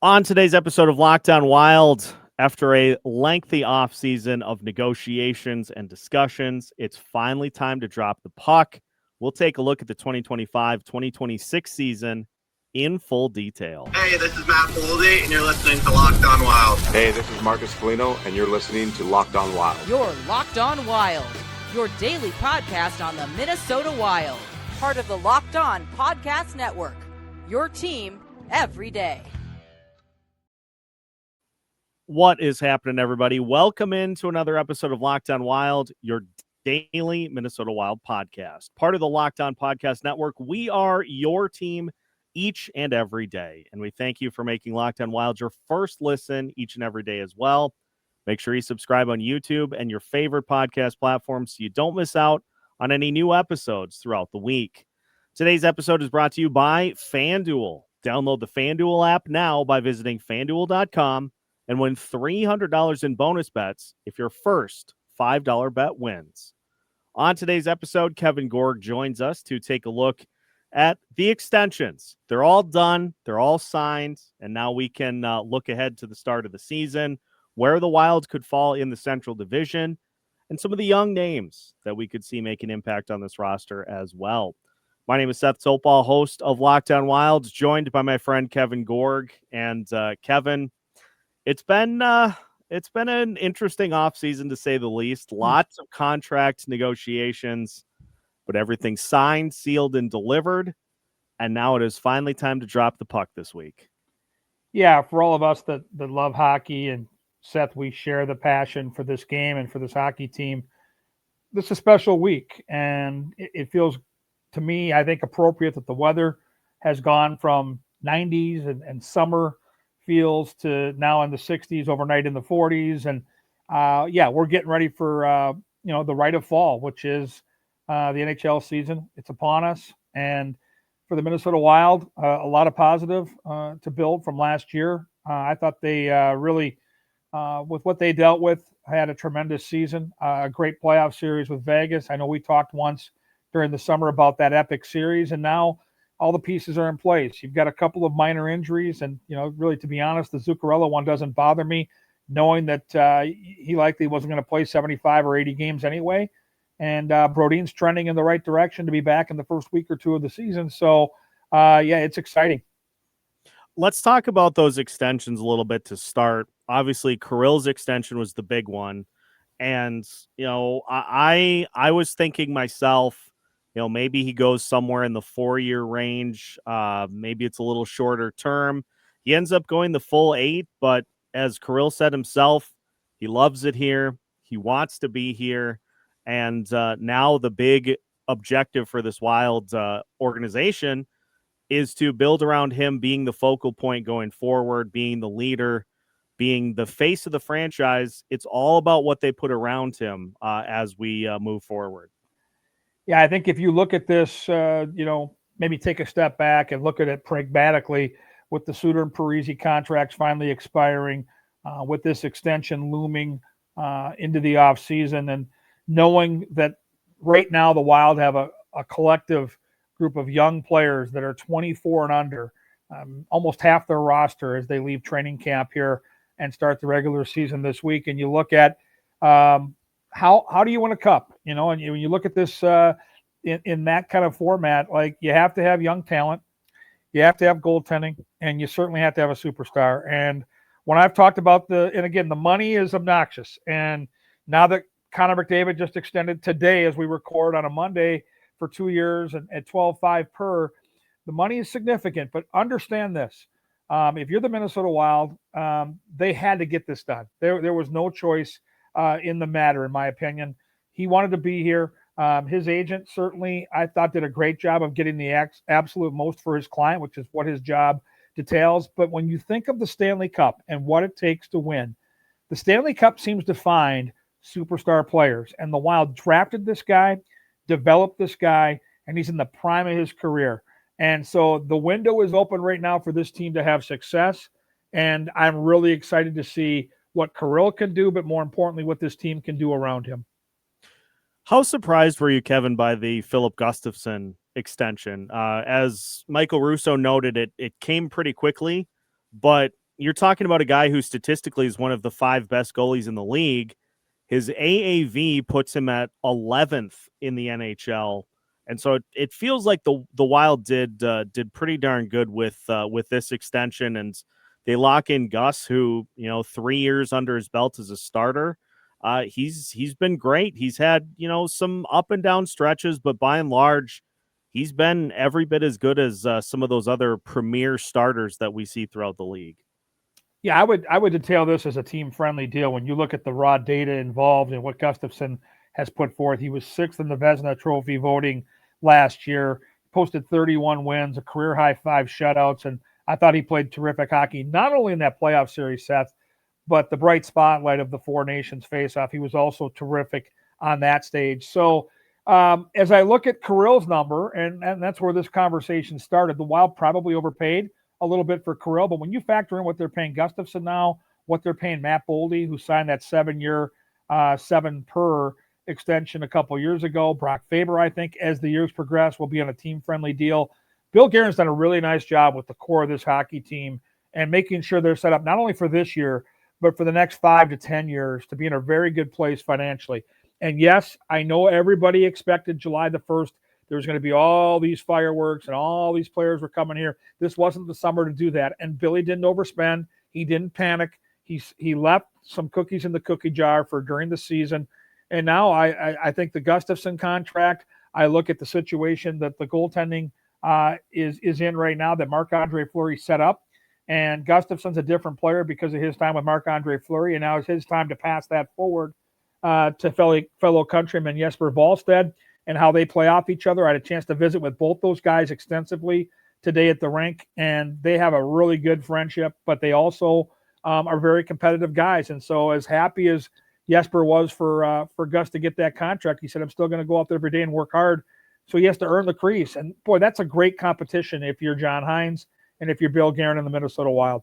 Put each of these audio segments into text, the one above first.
On today's episode of Locked On Wild, after a lengthy offseason of negotiations and discussions, it's finally time to drop the puck. We'll take a look at the 2025-2026 season in full detail. Hey, this is Matt Boldy, and you're listening to Locked On Wild. Hey, this is Marcus Foligno, and you're listening to Locked On Wild. You're Locked On Wild, your daily podcast on the Minnesota Wild. Part of the Locked On Podcast Network, your team every day. What is happening, everybody? Welcome into another episode of Locked On Wild, your daily Minnesota Wild podcast. Part of the Locked On Podcast Network. We are your team each and every day, and we thank you for making Locked On Wild your first listen each and every day as well. Make sure you subscribe on YouTube and your favorite podcast platforms so you don't miss out on any new episodes throughout the week. Today's episode is brought to you by FanDuel. Download the FanDuel app now by visiting FanDuel.com and win $300 in bonus bets if your first $5 bet wins. On today's episode, Kevin Gorg joins us to take a look at the extensions. They're all done. They're all signed. And now we can look ahead to the start of the season, where the Wild could fall in the Central Division, and some of the young names that we could see make an impact on this roster as well. My name is Seth Toupal, host of Locked On Wild, joined by my friend Kevin Gorg. And Kevin, it's been an interesting offseason, to say the least. Lots of contract negotiations, but everything's signed, sealed, and delivered. And now it is finally time to drop the puck this week. Yeah, for all of us that love hockey, and Seth, we share the passion for this game and for this hockey team. This is a special week, and it feels to me, I think, appropriate that the weather has gone from 90s and summer feels to now in the 60s, overnight in the 40s. And we're getting ready for, the rite of fall, which is the NHL season. It's upon us. And for the Minnesota Wild, a lot of positive to build from last year. I thought they really, with what they dealt with, had a tremendous season, a great playoff series with Vegas. I know we talked once during the summer about that epic series, and now all the pieces are in place. You've got a couple of minor injuries, and, really, to be honest, the Zuccarello one doesn't bother me, knowing that he likely wasn't going to play 75 or 80 games anyway. And Brodin's trending in the right direction to be back in the first week or two of the season. So, it's exciting. Let's talk about those extensions a little bit to start. Obviously, Kirill's extension was the big one. And, I was thinking myself, maybe he goes somewhere in the 4-year range. Maybe it's a little shorter term. He ends up going the full 8, but as Kirill said himself, he loves it here. He wants to be here. And now the big objective for this Wild organization is to build around him being the focal point going forward, being the leader, being the face of the franchise. It's all about what they put around him as we move forward. Yeah, I think if you look at this, maybe take a step back and look at it pragmatically, with the Suter and Parise contracts finally expiring, with this extension looming into the offseason, and knowing that right now the Wild have a collective group of young players that are 24 and under, almost half their roster as they leave training camp here and start the regular season this week. And you look at how do you win a cup? And when you look at this in that kind of format, like, you have to have young talent, you have to have goaltending, and you certainly have to have a superstar. And when I've talked about the money is obnoxious. And now that Connor McDavid just extended today, as we record on a Monday, for 2 years and at $12.5 per, the money is significant. But understand this. If you're the Minnesota Wild, they had to get this done. There was no choice in the matter, in my opinion. He wanted to be here. His agent certainly, I thought, did a great job of getting the absolute most for his client, which is what his job details. But when you think of the Stanley Cup and what it takes to win, the Stanley Cup seems to find superstar players. And the Wild drafted this guy, developed this guy, and he's in the prime of his career. And so the window is open right now for this team to have success. And I'm really excited to see what Kirill can do, but more importantly, what this team can do around him. How surprised were you, Kevin, by the Filip Gustavsson extension? As Michael Russo noted, it came pretty quickly, but you're talking about a guy who statistically is one of the 5 best goalies in the league. His AAV puts him at 11th in the NHL. And so it feels like the Wild did pretty darn good with this extension, and they lock in Gus, who 3 years under his belt as a starter. He's been great. He's had some up and down stretches, but by and large, he's been every bit as good as some of those other premier starters that we see throughout the league. Yeah, I would detail this as a team-friendly deal. When you look at the raw data involved and what Gustavsson has put forth, he was 6th in the Vezina Trophy voting last year, posted 31 wins, a career-high 5 shutouts, and I thought he played terrific hockey, not only in that playoff series, Seth, but the bright spotlight of the Four Nations face-off. He was also terrific on that stage. So as I look at Kirill's number, and that's where this conversation started, the Wild probably overpaid a little bit for Kirill, but when you factor in what they're paying Gustavsson now, what they're paying Matt Boldy, who signed that 7-year, 7 per extension a couple years ago, Brock Faber, I think, as the years progress, will be on a team-friendly deal. Bill Guerin's done a really nice job with the core of this hockey team and making sure they're set up not only for this year, but for the next 5 to 10 years to be in a very good place financially. And yes, I know everybody expected July the 1st. There was going to be all these fireworks and all these players were coming here. This wasn't the summer to do that. And Billy didn't overspend. He didn't panic. He left some cookies in the cookie jar for during the season. And now I think the Gustavsson contract, I look at the situation that the goaltending is in right now that Marc-Andre Fleury set up. And Gustafsson's a different player because of his time with Marc-Andre Fleury, and now it's his time to pass that forward to fellow countryman Jesper Wallstedt and how they play off each other. I had a chance to visit with both those guys extensively today at the rink, and they have a really good friendship, but they also are very competitive guys. And so as happy as Jesper was for Gus to get that contract, he said, I'm still going to go out there every day and work hard. So he has to earn the crease. And, boy, that's a great competition if you're John Hines and if you're Bill Guerin in the Minnesota Wild.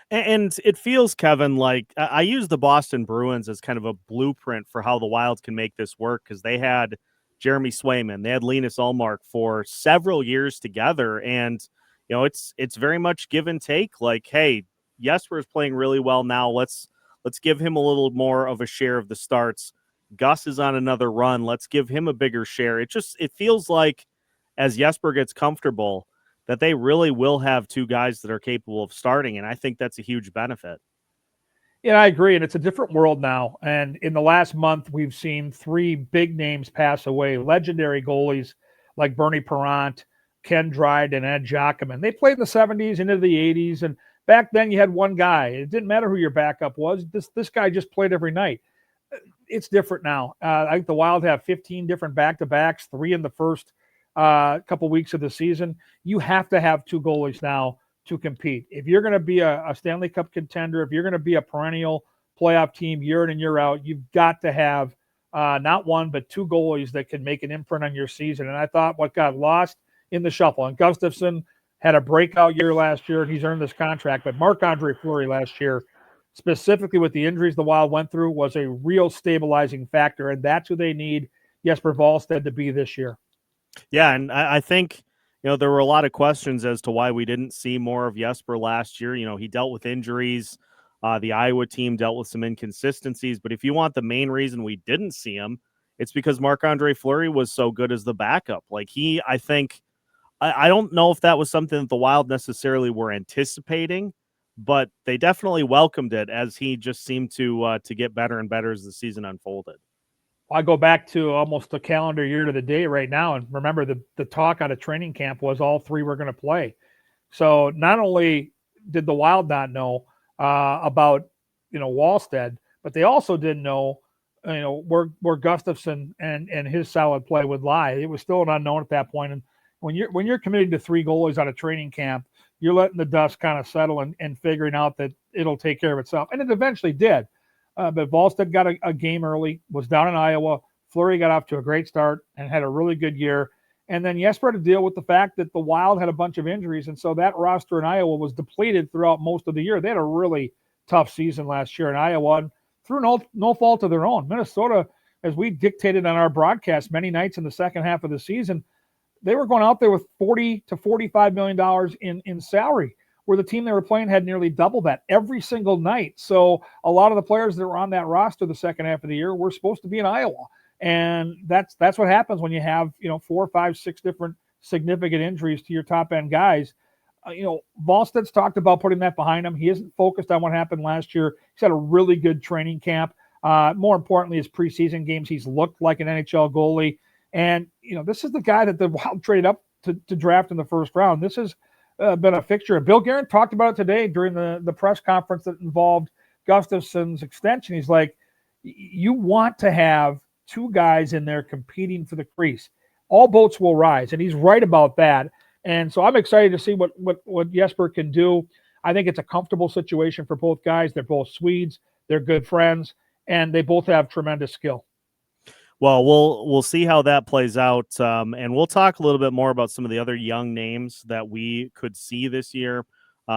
And it feels, Kevin, like I use the Boston Bruins as kind of a blueprint for how the Wild can make this work, because they had Jeremy Swayman, they had Linus Ullmark for several years together, and it's very much give and take. Like, hey, Jesper is playing really well now. Let's give him a little more of a share of the starts. Gus is on another run. Let's give him a bigger share. It feels like as Jesper gets comfortable, that they really will have 2 guys that are capable of starting, and I think that's a huge benefit. Yeah, I agree, and it's a different world now. And in the last month, we've seen 3 big names pass away, legendary goalies like Bernie Parent, Ken Dryden, and Ed Jockerman. They played in the 70s into the 80s, and back then you had one guy. It didn't matter who your backup was. This guy just played every night. It's different now. I think the Wild have 15 different back-to-backs, 3 in the first couple weeks of the season. You have to have 2 goalies now to compete. If you're going to be a Stanley Cup contender, if you're going to be a perennial playoff team year in and year out, you've got to have not 1, but 2 goalies that can make an imprint on your season. And I thought what got lost in the shuffle, and Gustavsson had a breakout year last year, and he's earned this contract, but Marc-Andre Fleury last year, specifically with the injuries the Wild went through, was a real stabilizing factor, and that's who they need Jesper Wallstedt to be this year. Yeah, and I think, there were a lot of questions as to why we didn't see more of Jesper last year. He dealt with injuries. The Iowa team dealt with some inconsistencies. But if you want the main reason we didn't see him, it's because Marc-Andre Fleury was so good as the backup. Like I think, I don't know if that was something that the Wild necessarily were anticipating, but they definitely welcomed it as he just seemed to get better and better as the season unfolded. I go back to almost a calendar year to the day right now. And remember, the talk out of training camp was all 3 were going to play. So not only did the Wild not know about, Wallstedt, but they also didn't know, where Gustavsson and his solid play would lie. It was still an unknown at that point. And when you're committing to 3 goalies out of training camp, you're letting the dust kind of settle and figuring out that it'll take care of itself. And it eventually did. But Wallstedt got a game early, was down in Iowa. Fleury got off to a great start and had a really good year. And then Jesper had to deal with the fact that the Wild had a bunch of injuries, and so that roster in Iowa was depleted throughout most of the year. They had a really tough season last year in Iowa, and through no fault of their own. Minnesota, as we dictated on our broadcast many nights in the second half of the season, they were going out there with $40 to $45 million in salary. where the team they were playing had nearly double that every single night. So a lot of the players that were on that roster the second half of the year were supposed to be in Iowa. And that's what happens when you have, 4, 5, 6 different significant injuries to your top end guys. Wallstedt's talked about putting that behind him. He isn't focused on what happened last year. He's had a really good training camp. More importantly, his preseason games, he's looked like an NHL goalie. And, this is the guy that the Wild traded up to draft in the first round. This has been a fixture. Bill Guerin talked about it today during the press conference that involved Gustavsson's extension. He's like, you want to have 2 guys in there competing for the crease. All boats will rise. And he's right about that. And so I'm excited to see what Jesper can do. I think it's a comfortable situation for both guys. They're both Swedes. They're good friends. And they both have tremendous skill. Well, we'll see how that plays out, and we'll talk a little bit more about some of the other young names that we could see this year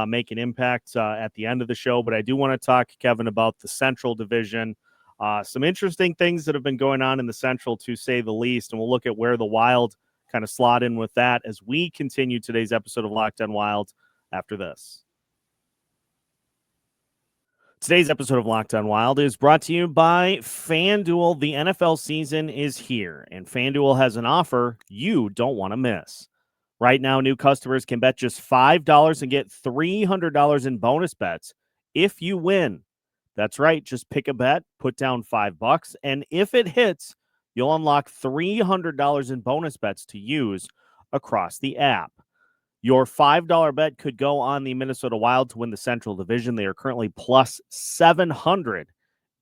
make an impact at the end of the show. But I do want to talk, Kevin, about the Central Division. Some interesting things that have been going on in the Central, to say the least, and we'll look at where the Wild kind of slot in with that as we continue today's episode of Locked On Wild after this. Today's episode of Locked On Wild is brought to you by FanDuel. The NFL season is here, and FanDuel has an offer you don't want to miss. Right now, new customers can bet just $5 and get $300 in bonus bets if you win. That's right. Just pick a bet, put down $5, and if it hits, you'll unlock $300 in bonus bets to use across the app. Your $5 bet could go on the Minnesota Wild to win the Central Division. They are currently plus 700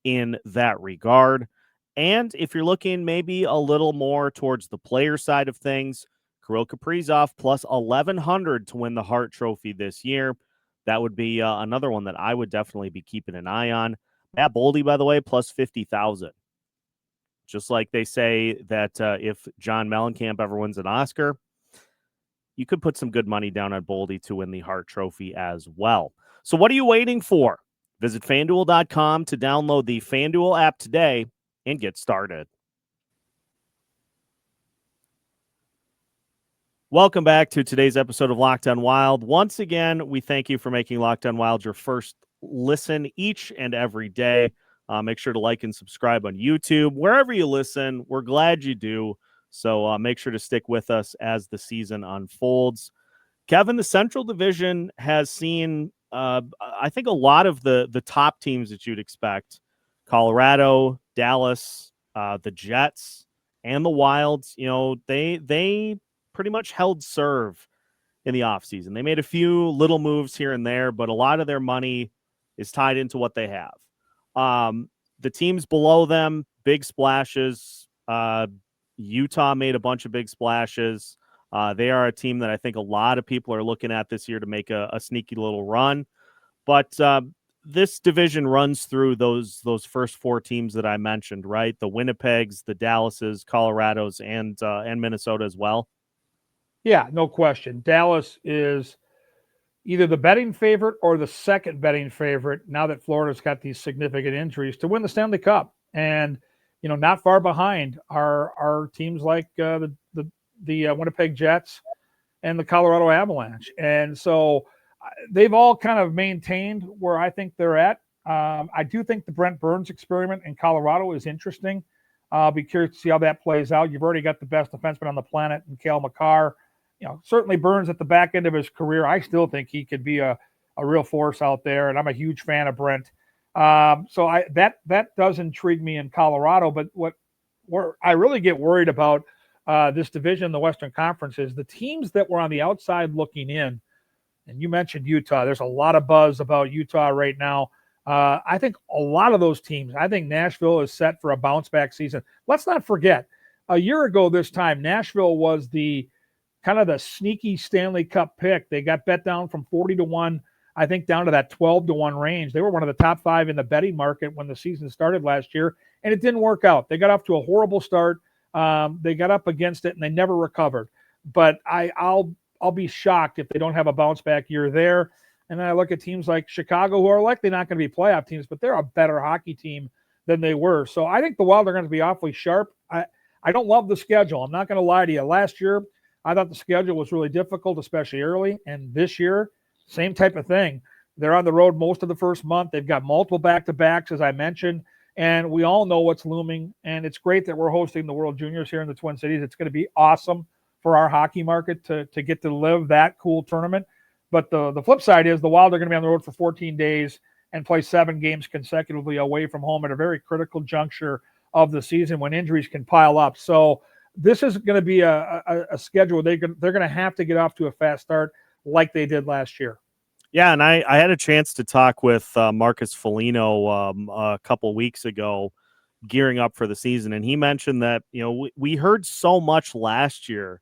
in that regard. And if you're looking maybe a little more towards the player side of things, Kirill Kaprizov plus 1,100 to win the Hart Trophy this year. That would be another one that I would definitely be keeping an eye on. Matt Boldy, by the way, plus 50,000. Just like they say that if John Mellencamp ever wins an Oscar, you could put some good money down on Boldy to win the Hart Trophy as well. So what are you waiting for? Visit FanDuel.com to download the FanDuel app today and get started. Welcome back to today's episode of Locked On Wild. Once again, we thank you for making Locked On Wild your first listen each and every day. Make sure to like and subscribe on YouTube. Wherever you listen, we're glad you do. So make sure to stick with us as the season unfolds. Kevin, the Central Division has seen, I think, a lot of the top teams that you'd expect. Colorado, Dallas, the Jets, and the Wilds. They pretty much held serve in the offseason. They made a few little moves here and there, but a lot of their money is tied into what they have. The teams below them, big splashes. Utah made a bunch of big splashes. They are a team that I think a lot of people are looking at this year to make a sneaky little run. But this division runs through those first 4 teams that I mentioned, right? The Winnipegs, the Dallases, Colorados, and Minnesota as well. Yeah, no question. Dallas is either the betting favorite or the second betting favorite now that Florida's got these significant injuries to win the Stanley Cup. And not far behind are teams like the Winnipeg Jets and the Colorado Avalanche. And so they've all kind of maintained where I think they're at. I do think the Brent Burns experiment in Colorado is interesting. I'll be curious to see how that plays out. You've already got the best defenseman on the planet in Cale Makar. Certainly Burns at the back end of his career, I still think he could be a real force out there, and I'm a huge fan of Brent. So that does intrigue me in Colorado, but where I really get worried about this division in the Western Conference is the teams that were on the outside looking in. And you mentioned Utah. There's a lot of buzz about Utah right now. I think a lot of those teams, I think Nashville is set for a bounce back season. Let's not forget, a year ago this time, Nashville was the kind of the sneaky Stanley Cup pick. They got bet down from 40-1, I think, down to that 12-1 range. They were one of the top 5 in the betting market when the season started last year, and it didn't work out. They got off to a horrible start. They got up against it, and they never recovered. But I'll be shocked if they don't have a bounce back year there. And then I look at teams like Chicago, who are likely not going to be playoff teams, but they're a better hockey team than they were. So I think the Wild are going to be awfully sharp. I don't love the schedule. I'm not going to lie to you. Last year, I thought the schedule was really difficult, especially early. And this year, same type of thing. They're on the road most of the first month. They've got multiple back-to-backs, as I mentioned, and we all know what's looming. And it's great that we're hosting the World Juniors here in the Twin Cities. It's going to be awesome for our hockey market to get to live that cool tournament. But the flip side is the Wild are going to be on the road for 14 days and play 7 games consecutively away from home at a very critical juncture of the season when injuries can pile up. So this is going to be a schedule they're going to have to get off to a fast start like they did last year. Yeah, and I had a chance to talk with Marcus Foligno a couple weeks ago, gearing up for the season, and he mentioned that we heard so much last year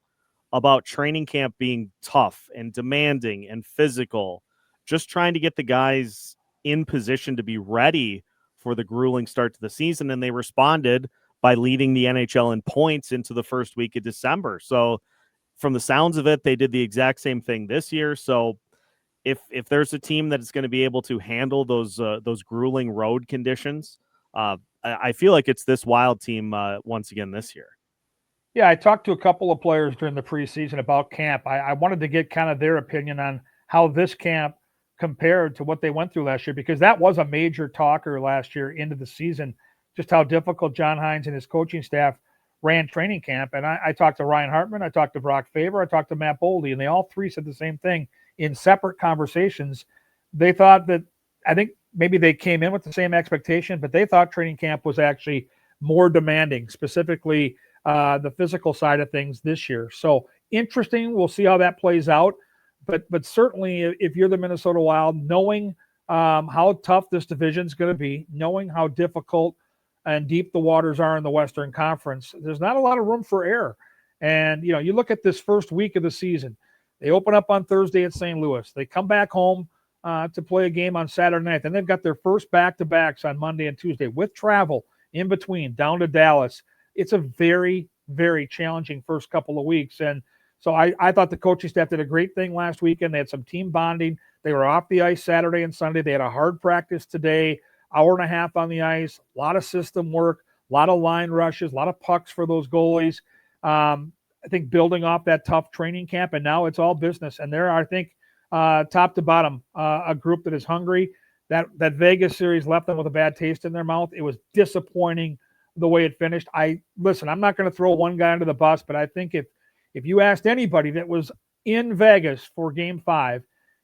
about training camp being tough and demanding and physical, just trying to get the guys in position to be ready for the grueling start to the season, and they responded by leading the NHL in points into the first week of December. So from the sounds of it, they did the exact same thing this year. So if there's a team that is going to be able to handle those grueling road conditions, I feel like it's this Wild team once again this year. Yeah, I talked to a couple of players during the preseason about camp. I wanted to get kind of their opinion on how this camp compared to what they went through last year, because that was a major talker last year into the season, just how difficult John Hines and his coaching staff ran training camp. And I talked to Ryan Hartman, I talked to Brock Faber, I talked to Matt Boldy, and they all three said the same thing in separate conversations. They thought that, I think maybe they came in with the same expectation, but they thought training camp was actually more demanding, specifically the physical side of things this year. So interesting. We'll see how that plays out. But certainly if you're the Minnesota Wild, knowing how tough this division is going to be, knowing how difficult and deep the waters are in the Western Conference, there's not a lot of room for error. And, you look at this first week of the season. They open up on Thursday at St. Louis. They come back home to play a game on Saturday night. Then they've got their first back-to-backs on Monday and Tuesday with travel in between down to Dallas. It's a very, very challenging first couple of weeks. And so I thought the coaching staff did a great thing last weekend. They had some team bonding. They were off the ice Saturday and Sunday. They had a hard practice today, hour and a half on the ice, a lot of system work, a lot of line rushes, a lot of pucks for those goalies. I think building off that tough training camp, and now it's all business. And there are, I think, top to bottom, a group that is hungry. That Vegas series left them with a bad taste in their mouth. It was disappointing the way it finished. I'm not going to throw one guy under the bus, but I think if you asked anybody that was in Vegas for Game 5,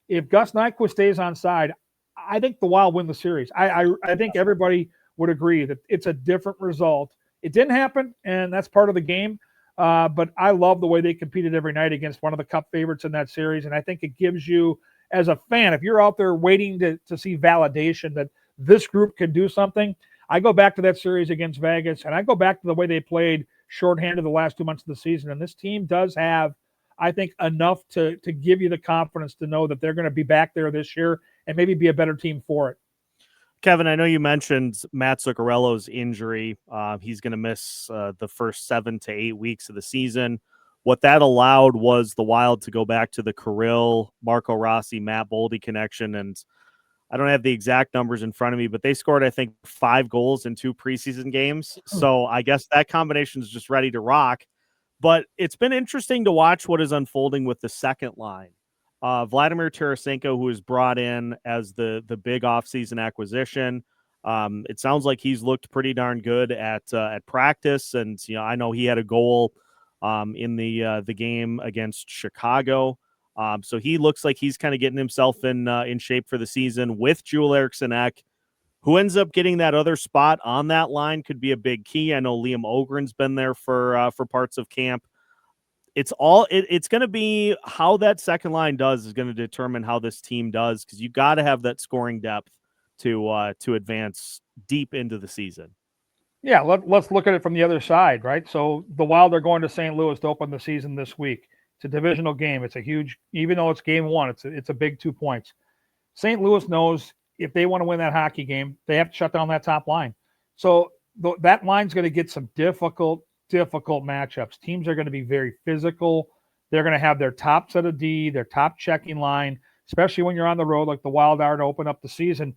if Gus Nyquist stays on side, I think the Wild win the series. I think everybody would agree that it's a different result. It didn't happen, and that's part of the game. But I love the way they competed every night against one of the Cup favorites in that series. And I think it gives you, as a fan, if you're out there waiting to see validation that this group can do something, I go back to that series against Vegas, and I go back to the way they played shorthanded the last 2 months of the season. And this team does have, I think, enough to give you the confidence to know that they're going to be back there this year and maybe be a better team for it. Kevin, I know you mentioned Matt Zuccarello's injury. He's going to miss the first 7 to 8 weeks of the season. What that allowed was the Wild to go back to the Kirill, Marco Rossi, Matt Boldy connection. And I don't have the exact numbers in front of me, but they scored, I think, 5 goals in 2 preseason games. So I guess that combination is just ready to rock. But it's been interesting to watch what is unfolding with the second line. Vladimir Tarasenko, who was brought in as the big offseason acquisition. It sounds like he's looked pretty darn good at practice. And, I know he had a goal in the game against Chicago. So he looks like he's kind of getting himself in shape for the season with Joel Eriksson-Ek. Who ends up getting that other spot on that line could be a big key. I know Liam Ogren's been there for parts of camp. It's going to be how that second line does is going to determine how this team does, because you got to have that scoring depth to advance deep into the season. Yeah, let's look at it from the other side, right? So the Wild are going to St. Louis to open the season this week. It's a divisional game. It's a huge, even though it's game 1, it's a big 2 points. St. Louis knows if they want to win that hockey game, they have to shut down that top line. So that line's going to get some difficult matchups. Teams are going to be very physical. They're going to have their top set of D, their top checking line, especially when you're on the road like the Wild are to open up the season.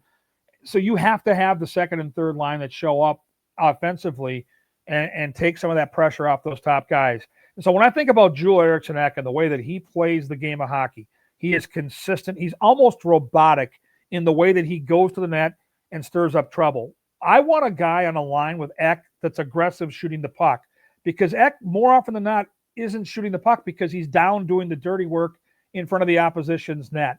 So you have to have the second and third line that show up offensively and take some of that pressure off those top guys. And so when I think about Joel Eriksson-Ek and the way that he plays the game of hockey, He is consistent. He's almost robotic in the way that he goes to the net and stirs up trouble. I want a guy on a line with Ek that's aggressive shooting the puck, because Ek, more often than not, isn't shooting the puck because he's down doing the dirty work in front of the opposition's net.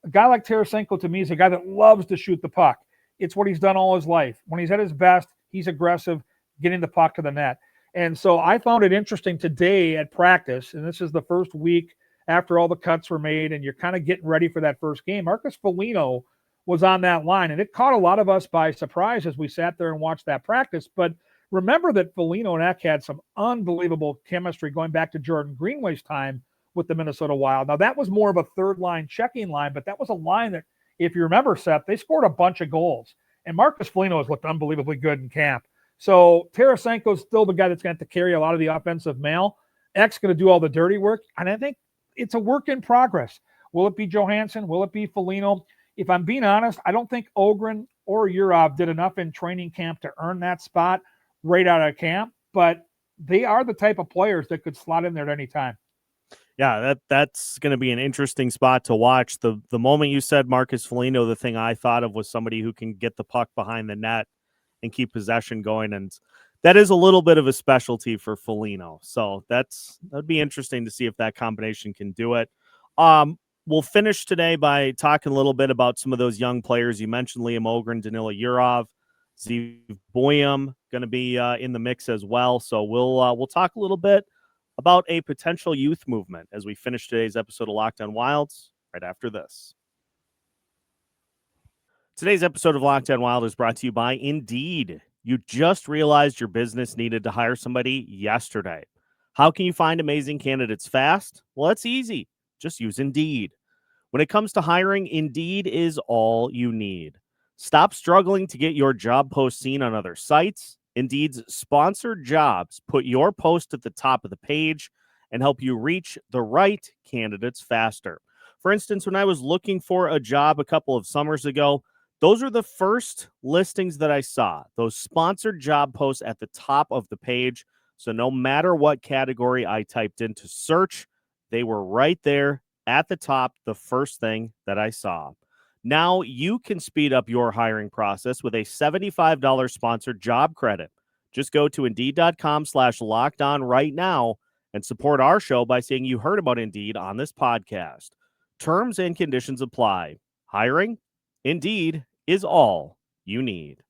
A guy like Tarasenko, to me, is a guy that loves to shoot the puck. It's what he's done all his life. When he's at his best, he's aggressive, getting the puck to the net. And so I found it interesting today at practice, and this is the first week after all the cuts were made and you're kind of getting ready for that first game. Marcus Foligno was on that line, and it caught a lot of us by surprise as we sat there and watched that practice. But remember that Foligno and Ek had some unbelievable chemistry going back to Jordan Greenway's time with the Minnesota Wild. Now, that was more of a third-line checking line, but that was a line that, if you remember, Seth, they scored a bunch of goals. And Marcus Foligno has looked unbelievably good in camp. So Tarasenko is still the guy that's going to have to carry a lot of the offensive mail. Ek's going to do all the dirty work, and I think it's a work in progress. Will it be Johansson? Will it be Foligno? If I'm being honest, I don't think Ogren or Yurov did enough in training camp to earn that spot right out of camp, but they are the type of players that could slot in there at any time. Yeah, that's going to be an interesting spot to watch. The moment you said Marcus Foligno, the thing I thought of was somebody who can get the puck behind the net and keep possession going, and that is a little bit of a specialty for Foligno. So that'd be interesting to see if that combination can do it. We'll finish today by talking a little bit about some of those young players. You mentioned Liam Ogren, Danila Yurov, Zeev, Buium going to be in the mix as well. So we'll talk a little bit about a potential youth movement as we finish today's episode of Locked On Wilds right after this. Today's episode of Locked On Wild is brought to you by Indeed. You just realized your business needed to hire somebody yesterday. How can you find amazing candidates fast? Well, it's easy. Just use Indeed. When it comes to hiring, Indeed is all you need. Stop struggling to get your job post seen on other sites. Indeed's sponsored jobs put your post at the top of the page and help you reach the right candidates faster. For instance, when I was looking for a job a couple of summers ago, those are the first listings that I saw, those sponsored job posts at the top of the page. So no matter what category I typed into search, they were right there at the top, the first thing that I saw. Now you can speed up your hiring process with a $75 sponsored job credit. Just go to Indeed.com/lockedon right now and support our show by saying you heard about Indeed on this podcast. Terms and conditions apply. Hiring? Indeed is all you need.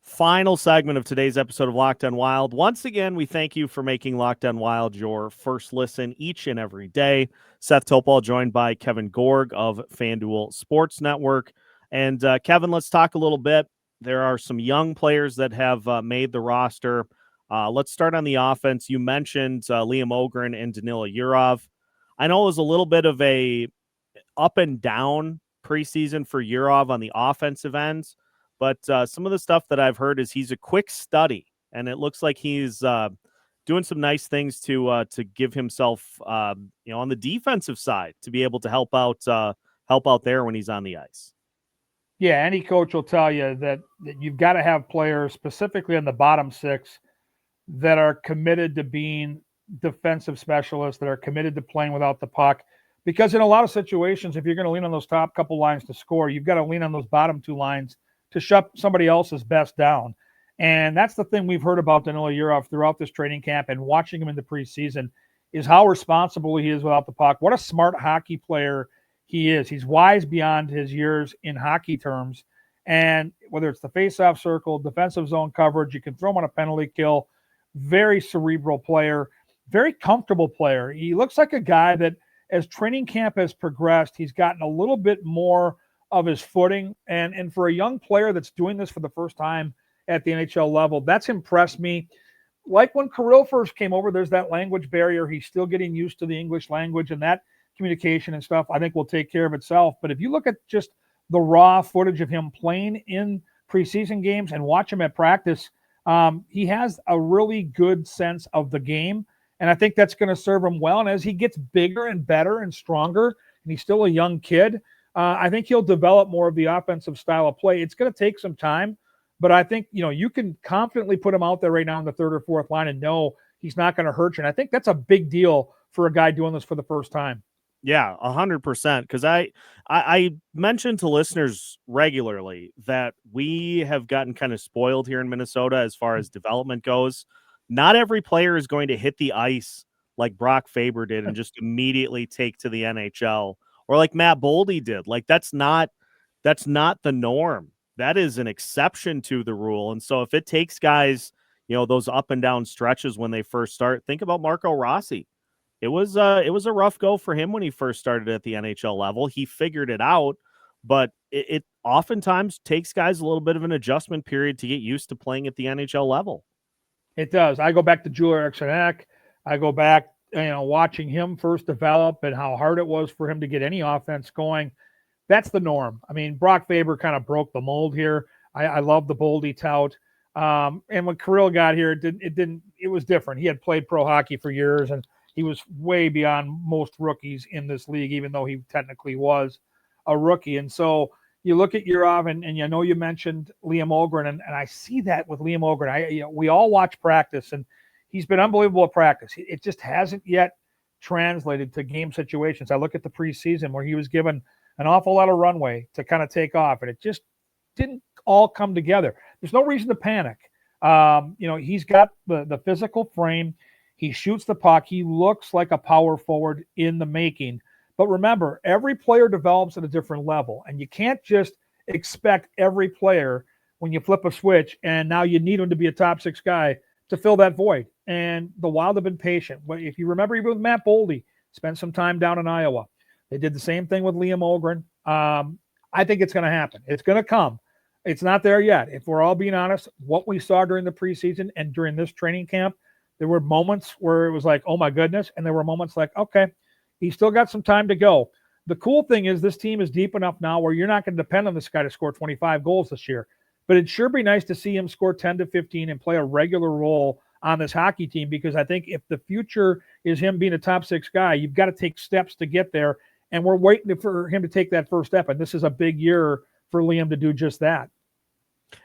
Final segment of today's episode of Locked On Wild. Once again, we thank you for making Locked On Wild your first listen each and every day. Seth Toupal joined by Kevin Gorg of FanDuel Sports Network. And Kevin, let's talk a little bit. There are some young players that have made the roster. Let's start on the offense. You mentioned Liam Ogren and Danila Yurov. I know it was a little bit of a up and down preseason for Yurov on the offensive ends. But some of the stuff that I've heard is he's a quick study, and it looks like he's doing some nice things to give himself, on the defensive side to be able to help out there when he's on the ice. Yeah, any coach will tell you that you've got to have players, specifically in the bottom six, that are committed to being defensive specialists, that are committed to playing without the puck. Because in a lot of situations, if you're going to lean on those top couple lines to score, you've got to lean on those bottom two lines to shut somebody else's best down. And that's the thing we've heard about Danila Yurov throughout this training camp and watching him in the preseason is how responsible he is without the puck. What a smart hockey player he is. He's wise beyond his years in hockey terms. And whether it's the faceoff circle, defensive zone coverage, you can throw him on a penalty kill. Very cerebral player, very comfortable player. He looks like a guy that as training camp has progressed, he's gotten a little bit more of his footing. And for a young player that's doing this for the first time at the NHL level, that's impressed me. Like when Kirill first came over, there's that language barrier. He's still getting used to the English language, and that communication and stuff, I think, will take care of itself. But if you look at just the raw footage of him playing in preseason games and watch him at practice, he has a really good sense of the game. And I think that's going to serve him well. And as he gets bigger and better and stronger, and he's still a young kid, I think he'll develop more of the offensive style of play. It's going to take some time, but I think, you can confidently put him out there right now in the third or fourth line and know He's not going to hurt you. And I think that's a big deal for a guy doing this for the first time. Yeah, 100%. Because I mention to listeners regularly that we have gotten kind of spoiled here in Minnesota as far as development goes. Not every player is going to hit the ice like Brock Faber did and just immediately take to the NHL, or like Matt Boldy did. Like that's not the norm. That is an exception to the rule. And so if it takes guys, those up and down stretches when they first start, think about Marco Rossi. It was a rough go for him when he first started at the NHL level. He figured it out, but it oftentimes takes guys a little bit of an adjustment period to get used to playing at the NHL level. It does. I go back to Jiricek. I go back, watching him first develop and how hard it was for him to get any offense going. That's the norm. I mean, Brock Faber kind of broke the mold here. I love the Boldy tout. And when Kirill got here, it was different. He had played pro hockey for years, and he was way beyond most rookies in this league, even though he technically was a rookie. And so you look at Yurov, and you mentioned Liam Ogren, and I see that with Liam Ogren. We all watch practice, and he's been unbelievable at practice. It just hasn't yet translated to game situations. I look at the preseason where he was given an awful lot of runway to kind of take off, and it just didn't all come together. There's no reason to panic. He's got the physical frame. He shoots the puck. He looks like a power forward in the making. But remember, every player develops at a different level, and you can't just expect every player when you flip a switch and now you need him to be a top six guy to fill that void. And the Wild have been patient. If you remember, even with Matt Boldy, spent some time down in Iowa. They did the same thing with Liam Ogren. I think it's going to happen. It's going to come. It's not there yet. If we're all being honest, what we saw during the preseason and during this training camp, there were moments where it was like, oh my goodness. And there were moments like, okay, he's still got some time to go. The cool thing is this team is deep enough now where you're not going to depend on this guy to score 25 goals this year. But it'd sure be nice to see him score 10 to 15 and play a regular role on this hockey team, because I think if the future is him being a top six guy, you've got to take steps to get there. And we're waiting for him to take that first step. And this is a big year for Liam to do just that.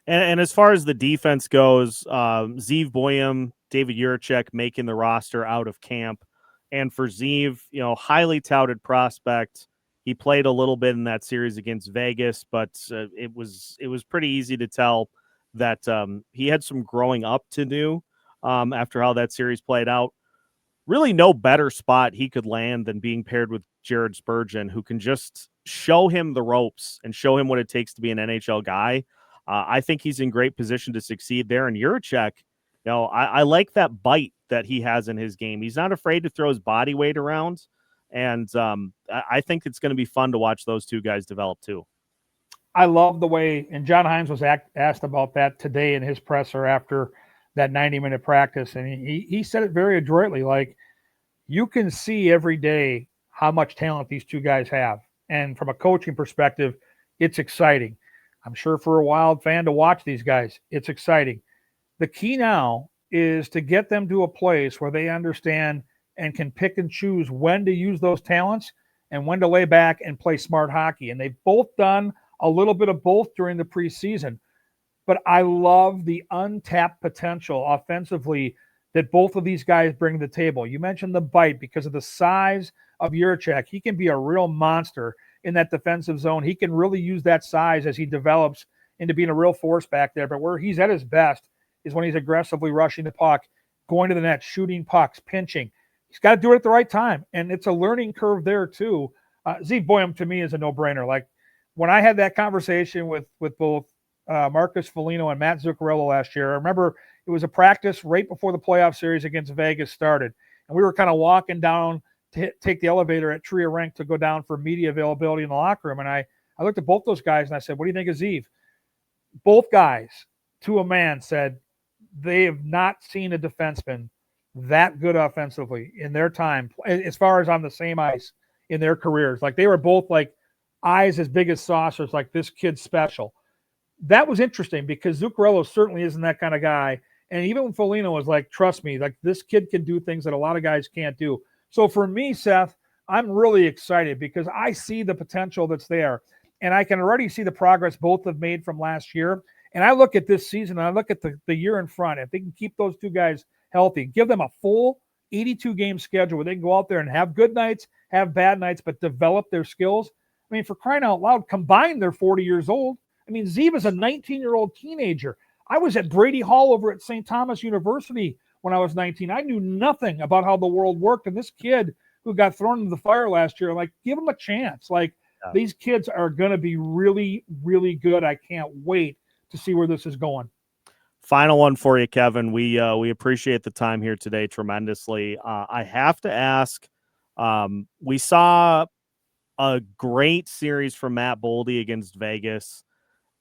And as far as the defense goes, Zeev, Buium, David Jiricek making the roster out of camp. And for Zeev, highly touted prospect. He played a little bit in that series against Vegas, but it was pretty easy to tell that he had some growing up to do after how that series played out. Really no better spot he could land than being paired with Jared Spurgeon, who can just show him the ropes and show him what it takes to be an NHL guy. I think he's in great position to succeed there. And Jiricek, I like that bite that he has in his game. He's not afraid to throw his body weight around. And I think it's going to be fun to watch those two guys develop too. I love the way, and John Hines was asked about that today in his presser after that 90-minute practice. And he said it very adroitly, like, you can see every day how much talent these two guys have. And from a coaching perspective, it's exciting. I'm sure for a Wild fan to watch these guys, it's exciting. The key now is to get them to a place where they understand and can pick and choose when to use those talents and when to lay back and play smart hockey. And they've both done a little bit of both during the preseason. But I love the untapped potential offensively that both of these guys bring to the table. You mentioned the bite because of the size of Jiricek. He can be a real monster in that defensive zone. He can really use that size as he develops into being a real force back there. But where he's at his best is when he's aggressively rushing the puck, going to the net, shooting pucks, pinching. He's got to do it at the right time. And it's a learning curve there too. Zeev Buium to me is a no-brainer. Like when I had that conversation with both Marcus Foligno and Matt Zuccarello last year, I remember it was a practice right before the playoff series against Vegas started. And we were kind of walking down to take the elevator at Tria Rank to go down for media availability in the locker room. And I looked at both those guys and I said, what do you think of Zeev? Both guys, to a man, said they have not seen a defenseman that good offensively in their time, as far as on the same ice in their careers. Like they were both like eyes as big as saucers, like this kid's special. That was interesting because Zuccarello certainly isn't that kind of guy. And even when Foligno was like, trust me, like this kid can do things that a lot of guys can't do. So for me, Seth, I'm really excited because I see the potential that's there. And I can already see the progress both have made from last year. And I look at this season, and I look at the year in front. If they can keep those two guys healthy. Give them a full 82-game schedule where they can go out there and have good nights, have bad nights, but develop their skills. I mean, for crying out loud, combined, they're 40 years old. I mean, Zeev is a 19-year-old teenager. I was at Brady Hall over at St. Thomas University when I was 19. I knew nothing about how the world worked. And this kid who got thrown into the fire last year, like, give him a chance. Like, these kids are going to be really, really good. I can't wait to see where this is going. Final one for you, Kevin. We appreciate the time here today tremendously. I have to ask, we saw a great series from Matt Boldy against Vegas.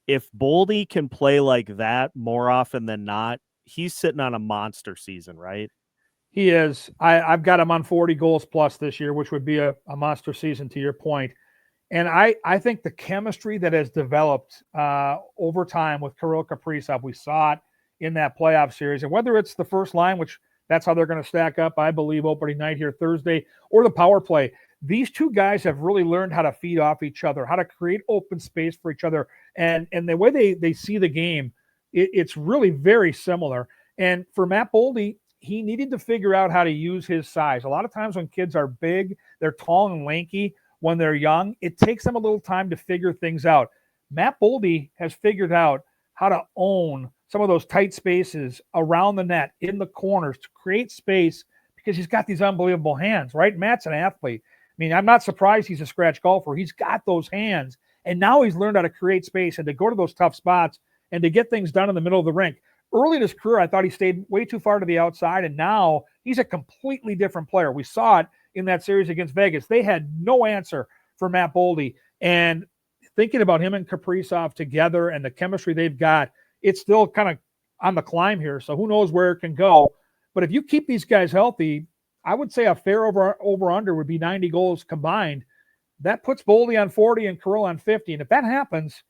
If Boldy can play like that more often than not, he's sitting on a monster season, right? He is. I've got him on 40 goals plus this year, which would be a monster season to your point. And I think the chemistry that has developed over time with Kirill Kaprizov, we saw it in that playoff series. And whether it's the first line, which that's how they're going to stack up, I believe, opening night here Thursday, or the power play, these two guys have really learned how to feed off each other, how to create open space for each other. And the way they see the game, it's really very similar. And for Matt Boldy, he needed to figure out how to use his size. A lot of times when kids are big, they're tall and lanky when they're young, it takes them a little time to figure things out. Matt Boldy has figured out how to own some of those tight spaces around the net, in the corners, to create space because he's got these unbelievable hands, right? Matt's an athlete. I mean, I'm not surprised he's a scratch golfer. He's got those hands, and now he's learned how to create space and to go to those tough spots and to get things done in the middle of the rink. Early in his career, I thought he stayed way too far to the outside, and now he's a completely different player. We saw it in that series against Vegas. They had no answer for Matt Boldy, and thinking about him and Kaprizov together and the chemistry they've got, it's still kind of on the climb here, so who knows where it can go. But if you keep these guys healthy, I would say a fair over-under would be 90 goals combined. That puts Boldy on 40 and Kirill on 50. And if that happens,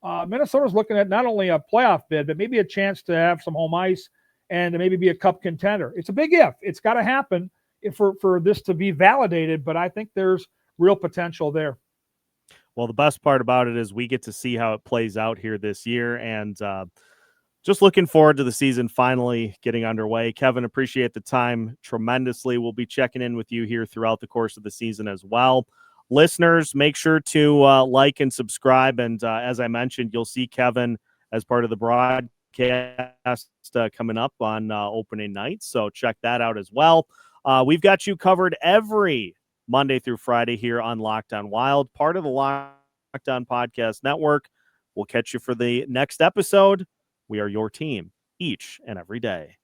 Minnesota's looking at not only a playoff bid, but maybe a chance to have some home ice and to maybe be a cup contender. It's a big if. It's got to happen for this to be validated, but I think there's real potential there. Well, the best part about it is we get to see how it plays out here this year, and just looking forward to the season finally getting underway. Kevin, appreciate the time tremendously. We'll be checking in with you here throughout the course of the season as well. Listeners, make sure to like and subscribe. And as I mentioned, you'll see Kevin as part of the broadcast coming up on opening night. So check that out as well. We've got you covered every Monday through Friday here on Locked On Wild, part of the Locked On Podcast Network. We'll catch you for the next episode. We are your team each and every day.